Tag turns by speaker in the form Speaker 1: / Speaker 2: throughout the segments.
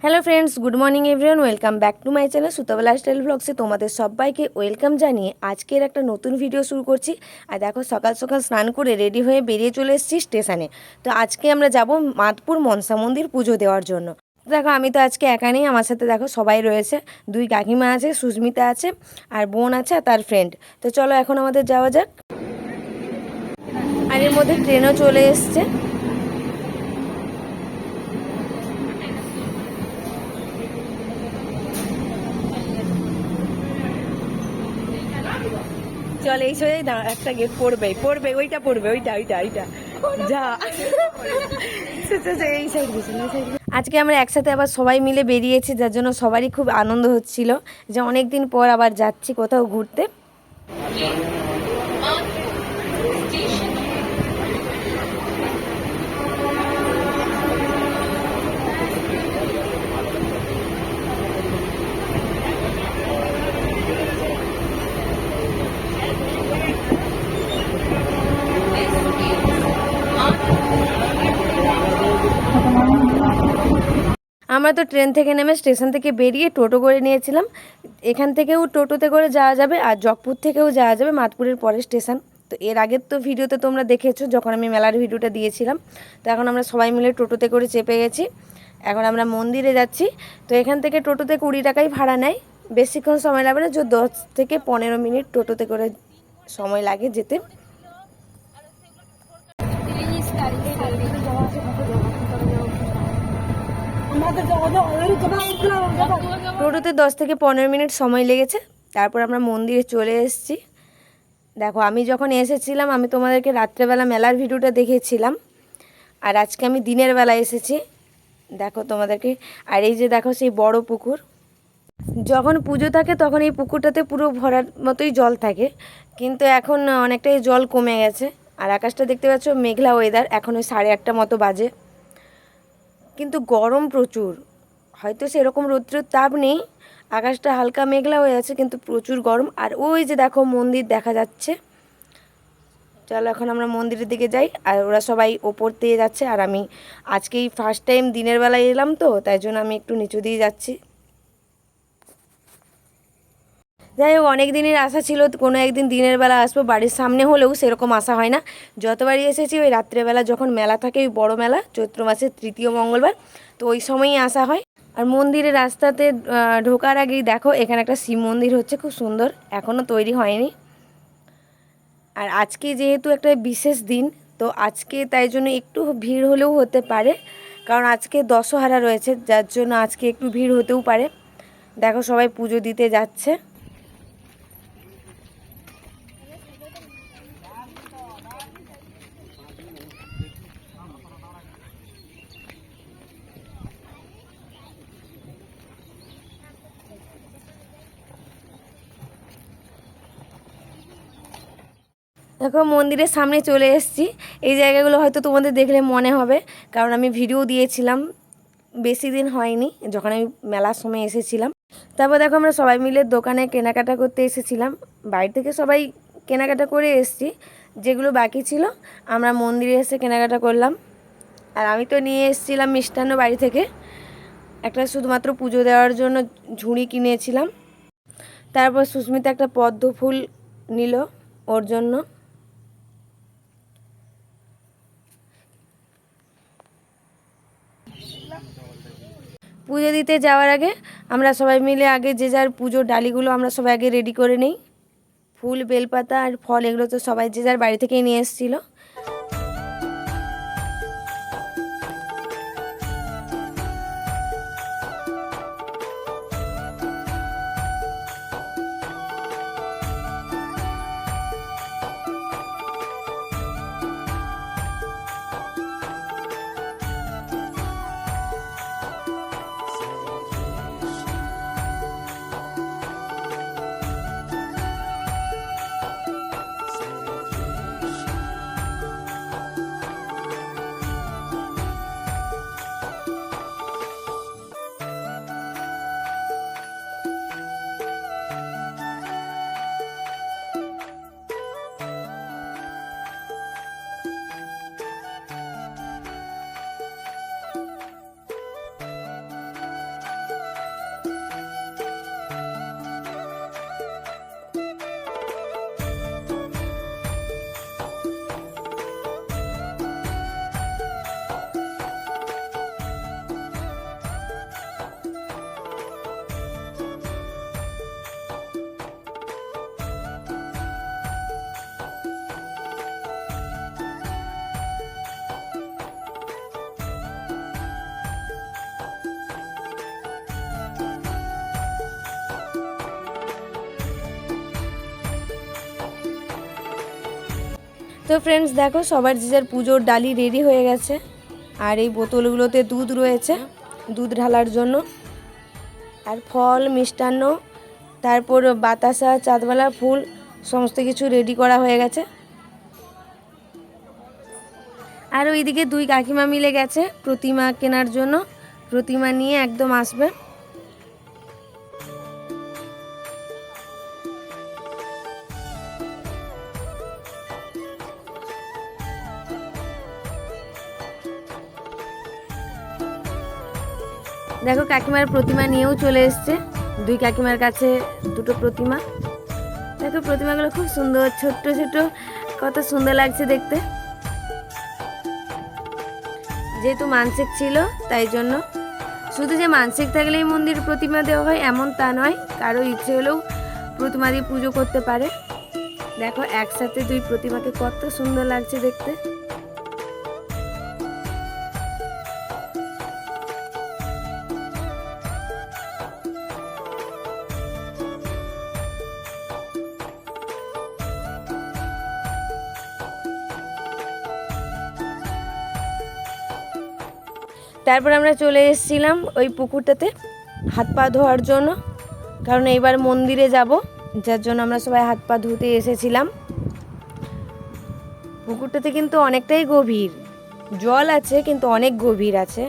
Speaker 1: Hello friends, good morning everyone. Welcome back to my channel সুতবা lifestyle ব্লগসে তোমাদের সবাইকে ওয়েলকাম জানিয়ে আজকের একটা নতুন ভিডিও শুরু করছি। আর দেখো, সকাল সকাল স্নান করে রেডি হয়ে বেরিয়ে চলে এসেছি স্টেশনে। তো আজকে আমরা যাব মাতপুর মনসা মন্দির পুজো দেওয়ার জন্য। দেখো, আমি তো আজকে একা নেই, আমার সাথে দেখো সবাই রয়েছে। দুই কাকিমা আছে, সুস্মিতা আছে, আর বোন আছে আর তার ফ্রেন্ড। তো চলো এখন আমাদের যাওয়া যাক। আর এর মধ্যে ট্রেনও চলে এসছে। চল, এই সোজাই দাঁড়া, একটা গেট পড়বে পড়বে, ওইটা পড়বে, ওইটা ওইটা ওইটা যা। এই সাইড আজকে আমরা একসাথে আবার সবাই মিলে বেরিয়েছি, যার জন্য সবারই খুব আনন্দ হচ্ছিল যে অনেক দিন পর আবার যাচ্ছি কোথাও ঘুরতে। আমরা তো ট্রেন থেকে নেমে স্টেশন থেকে বেরিয়ে টোটো করে নিয়েছিলাম। এখান থেকেও টোটোতে করে যাওয়া যাবে, আর জগপুর থেকেও যাওয়া যাবে মাতপুরের পরের স্টেশন। তো এর আগের তো ভিডিওতে তোমরা দেখেছো যখন আমি মেলার ভিডিওটা দিয়েছিলাম। তো এখন আমরা সবাই মিলে টোটোতে করে চেপে গেছি, এখন আমরা মন্দিরে যাচ্ছি। তো এখান থেকে টোটোতে 20 টাকাই ভাড়া নেয়, বেশিক্ষণ সময় লাগবে না, যে 10 থেকে 15 মিনিট টোটোতে করে সময় লাগে যেতে। টোটোতে 10 থেকে 15 মিনিট সময় লেগেছে, তারপর আমরা মন্দিরে চলে এসেছি। দেখো, আমি যখন এসেছিলাম আমি তোমাদেরকে রাত্রেবেলা মেলার ভিডিওটা দেখেছিলাম, আর আজকে আমি দিনের বেলা এসেছি দেখো তোমাদেরকে। আর এই যে দেখো সেই বড় পুকুর, যখন পুজো থাকে তখন এই পুকুরটাতে পুরো ভরার মতোই জল থাকে, কিন্তু এখন অনেকটাই জল কমে গেছে। আর আকাশটা দেখতে পাচ্ছ মেঘলা ওয়েদার, এখন ওই 8:30 মতো বাজে, কিন্তু গরম প্রচুর। হয়তো সেরকম রৌদ্রের তাপ নেই, আকাশটা হালকা মেঘলা হয়ে আছে, কিন্তু প্রচুর গরম। আর ওই যে দেখো মন্দির দেখা যাচ্ছে। চলো এখন আমরা মন্দিরের দিকে যাই। আর ওরা সবাই ওপর দিয়ে যাচ্ছে, আর আমি আজকেই ফার্স্ট টাইম দিনের বেলায় এলাম, তো তাই জন্য আমি একটু নিচু দিয়ে যাচ্ছি। যাই হোক, অনেক দিনের আশা ছিল কোনো একদিন দিনের বেলা আসবো, বাড়ির সামনে হলেও সেরকম আশা হয় না। যতবারই এসেছি ওই রাত্রেবেলা যখন মেলা থাকে, ওই বড় মেলা চৈত্র মাসের 3য় মঙ্গলবার, তো ওই সময়ই আসা হয়। আর মন্দিরের রাস্তাতে ঢোকার আগেই দেখো এখানে একটা শিব মন্দির হচ্ছে, খুব সুন্দর, এখনও তৈরি হয়নি। আর আজকে যেহেতু একটা বিশেষ দিন, তো আজকে তাই জন্য একটু ভিড় হলেও হতে পারে, কারণ আজকে দশহারা রয়েছে, যার জন্য আজকে একটু ভিড় হতেও পারে। দেখো সবাই পুজো দিতে যাচ্ছে। দেখো মন্দিরের সামনে চলে এসেছি। এই জায়গাগুলো হয়তো তোমাদের দেখলে মনে হবে, কারণ আমি ভিডিও দিয়েছিলাম বেশি দিন হয়নি যখন আমি মেলার সময় এসেছিলাম। তারপর দেখো আমরা সবাই মিলে দোকানে কেনাকাটা করতে এসেছিলাম, বাড়ি থেকে সবাই কেনাকাটা করে এসেছি, যেগুলো বাকি ছিল আমরা মন্দিরে এসে কেনাকাটা করলাম। আর আমি তো নিয়ে এসেছিলাম মিষ্টান্ন বাড়ি থেকে, একটা শুধুমাত্র পুজো দেওয়ার জন্য ঝুড়ি কিনেছিলাম। তারপর সুস্মিতা একটা পদ্ম ফুল নিল ওর জন্য। পুজো দিতে যাওয়ার আগে আমরা সবাই মিলে আগে যে যার পুজোর ডালিগুলো আমরা সবাই আগে রেডি করে নিই। ফুল, বেলপাতা আর ফল এগুলো তো সবাই যে যার বাড়ি থেকেই নিয়ে এসেছিলো। তো ফ্রেন্ডস দেখো সবার যে যার পুজোর ডালি রেডি হয়ে গেছে, আর এই বোতলগুলোতে দুধ রয়েছে দুধ ঢালার জন্য, আর ফল মিষ্টান্ন, তারপর বাতাসা চাঁদওয়ালা ফুল সমস্ত কিছু রেডি করা হয়ে গেছে। আর ওইদিকে দুই কাকিমা মিলে গেছে প্রতিমা কেনার জন্য, প্রতিমা নিয়ে একদম আসবে। দেখো কাকিমার প্রতিমা নিয়েও চলে এসছে, দুই কাকিমার কাছে দুটো প্রতিমা। দেখো প্রতিমাগুলো খুব সুন্দর, ছোট্ট ছোট, কত সুন্দর লাগছে দেখতে। যেহেতু মানসিক ছিল তাই জন্য, শুধু যে মানসিক থাকলেই মন্দির প্রতিমা দেওয়া হয় এমন তা নয়, কারো ইচ্ছে হলেও প্রতিমা দিয়ে পুজো করতে পারে। দেখো একসাথে দুই প্রতিমাকে কত সুন্দর লাগছে দেখতে। তারপর আমরা চলে এসেছিলাম ওই পুকুরটাতে হাত পা ধোয়ার জন্য, কারণ এইবার মন্দিরে যাব, যার জন্য আমরা সবাই হাত পা ধুতে এসেছিলাম। পুকুরটাতে কিন্তু অনেকটাই গভীর, জল আছে কিন্তু অনেক গভীর আছে।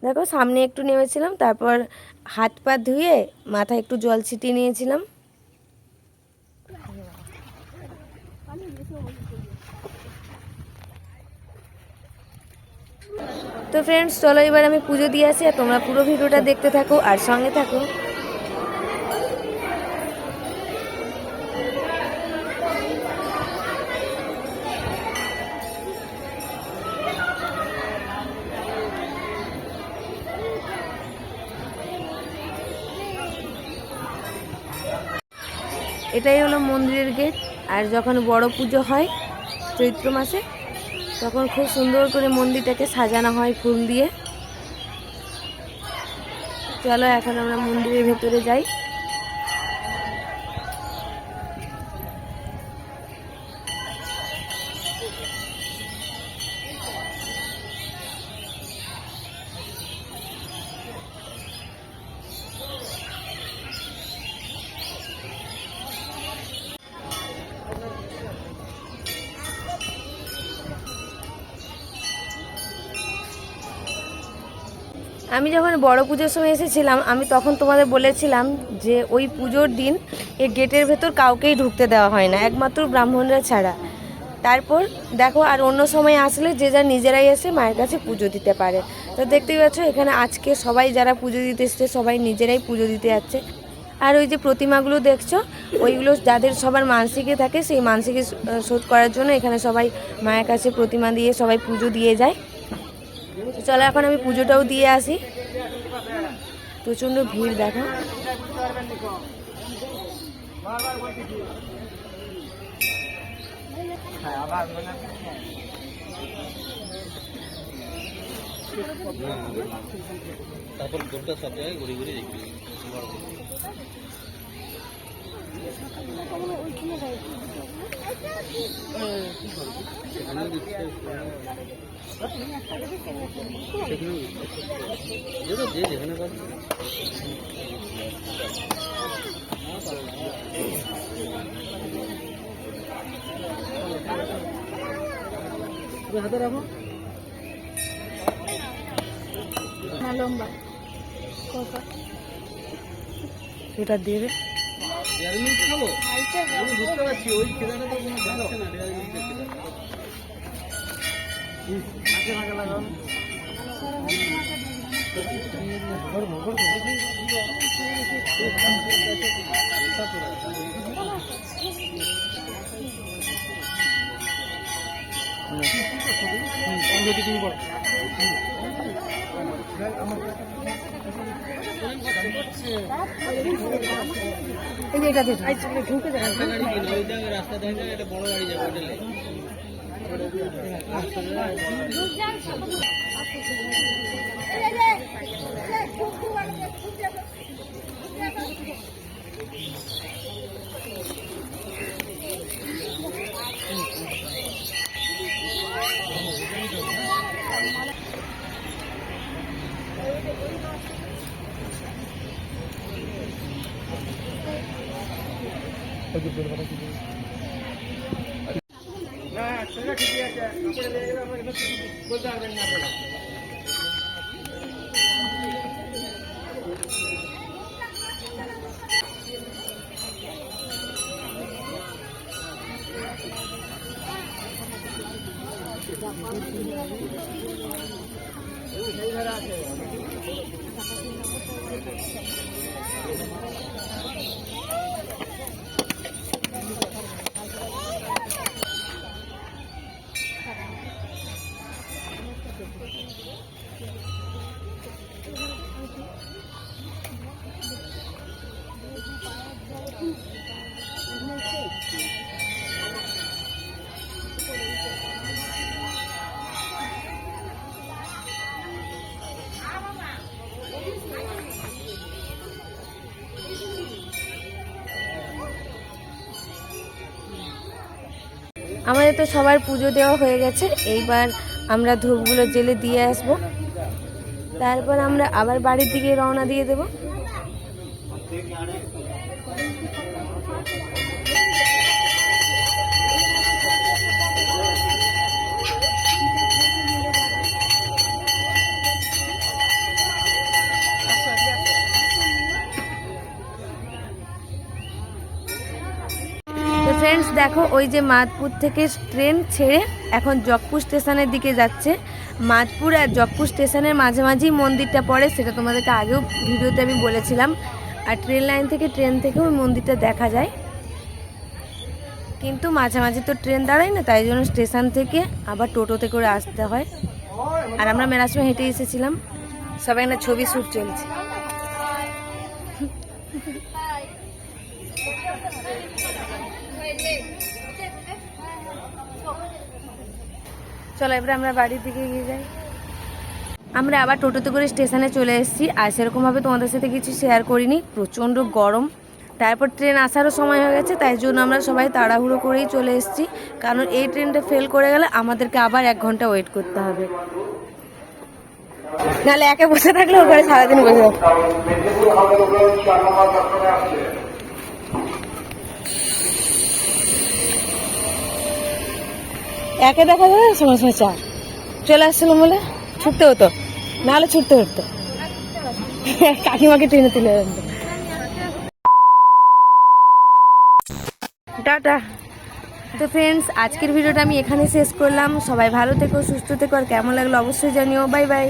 Speaker 1: দেখো সামনে একটু নেমেছিলাম, তারপর হাত পা ধুয়ে মাথায় একটু জল ছিটিয়ে নিয়েছিলাম। তো ফ্রেন্ডস চলো এবার আমি পুজো দিয়ে আসি, আর তোমরা পুরো ভিডিওটা দেখতে থাকো আর সঙ্গে থাকো। এটাই হলো মন্দিরের গেট। আর যখন বড় পুজো হয় চৈত্র মাসে, তখন খুব সুন্দর করে মন্দিরটাকে সাজানো হয় ফুল দিয়ে। চলো এখন আমরা মন্দিরের ভেতরে যাই। আমি যখন বড় পুজোর সময় এসেছিলাম, আমি তখন তোমাদের বলেছিলাম যে ওই পুজোর দিন এই গেটের ভেতর কাউকেই ঢুকতে দেওয়া হয় না, একমাত্র ব্রাহ্মণরা ছাড়া। তারপর দেখো আর অন্য সময় আসলে যে যা নিজেরাই এসে মায়ের কাছে পুজো দিতে পারে। তো দেখতেই পাচ্ছ এখানে আজকে সবাই যারা পুজো দিতে এসছে সবাই নিজেরাই পুজো দিতে যাচ্ছে। আর ওই যে প্রতিমাগুলো দেখছো, ওইগুলো যাদের সবার মানসিকে থাকে সেই মানসিকে শোধ করার জন্য এখানে সবাই মায়ের কাছে প্রতিমা দিয়ে সবাই পুজো দিয়ে যায়। তো চলো এখন আমি পুজোটাও দিয়ে আসি। প্রচণ্ড ভিড় দেখো।
Speaker 2: তারপর গোটা সব জায়গায় ঘুরে ঘুরে দেখবি। যেখানে হাতে রাখো না লম্বা
Speaker 1: এটা দেবে
Speaker 2: খাবো বুঝতে পারছি ওই খেলাটা তো কোনো যাচ্ছে না
Speaker 1: এই যে এটা ঢুকে
Speaker 2: রাস্তা ধরে একটা বড় গাড়ি যাবে
Speaker 1: আমাদের তো সবার পুজো দেওয়া হয়ে গেছে, এইবার আমরা ধূপগুলো জেলে দিয়ে আসব, তারপর আমরা আবার বাড়ির দিকে রওনা দিয়ে দেব। তো ফ্রেন্ডস দেখো, ওই যে মাদপুর থেকে ট্রেন ছেড়ে এখন জকপুর স্টেশনের দিকে যাচ্ছে। মাদপুর আর জকপুর স্টেশনের মাঝামাঝি মন্দিরটা পড়ে, সেটা তোমাদেরকে আগেও ভিডিওতে আমি বলেছিলাম। আর ট্রেন লাইন থেকে ট্রেন থেকেও ওই মন্দিরটা দেখা যায়, কিন্তু মাঝামাঝি তো ট্রেন দাঁড়ায় না, তাই জন্য স্টেশন থেকে আবার টোটোতে করে আসতে হয়। আর আমরা মেলার সময় হেঁটে এসেছিলাম। সবাই না ছবি শ্যুট চলছে। চলো এবার আমরা বাড়ির দিকে এগিয়ে যাই। আমরা আবার টোটোতে করে স্টেশনে চলে এসেছি। আর সেরকমভাবে তোমাদের সাথে কিছু শেয়ার করিনি, প্রচণ্ড গরম। তারপর ট্রেন আসারও সময় হয়ে গেছে, তাই জন্য আমরা সবাই তাড়াহুড়ো করেই চলে এসেছি, কারণ এই ট্রেনটা ফেল করে গেলে আমাদেরকে আবার 1 ঘন্টা ওয়েট করতে হবে। নাহলে একে বসে থাকলে ওপরে সারাদিন বসে থাকবো। একে দেখা যাবে সময় সময় চা চলে আসছিলাম বলে ছুটতে হতো, নাহলে ছুটতে হতো। কাকিমাকে টেনে তুলে আনতো। টাটা। তো ফ্রেন্ডস, আজকের ভিডিওটা আমি এখানে শেষ করলাম। সবাই ভালো থেকো, সুস্থ থেকো, আর কেমন লাগলো অবশ্যই জানিও। Bye bye.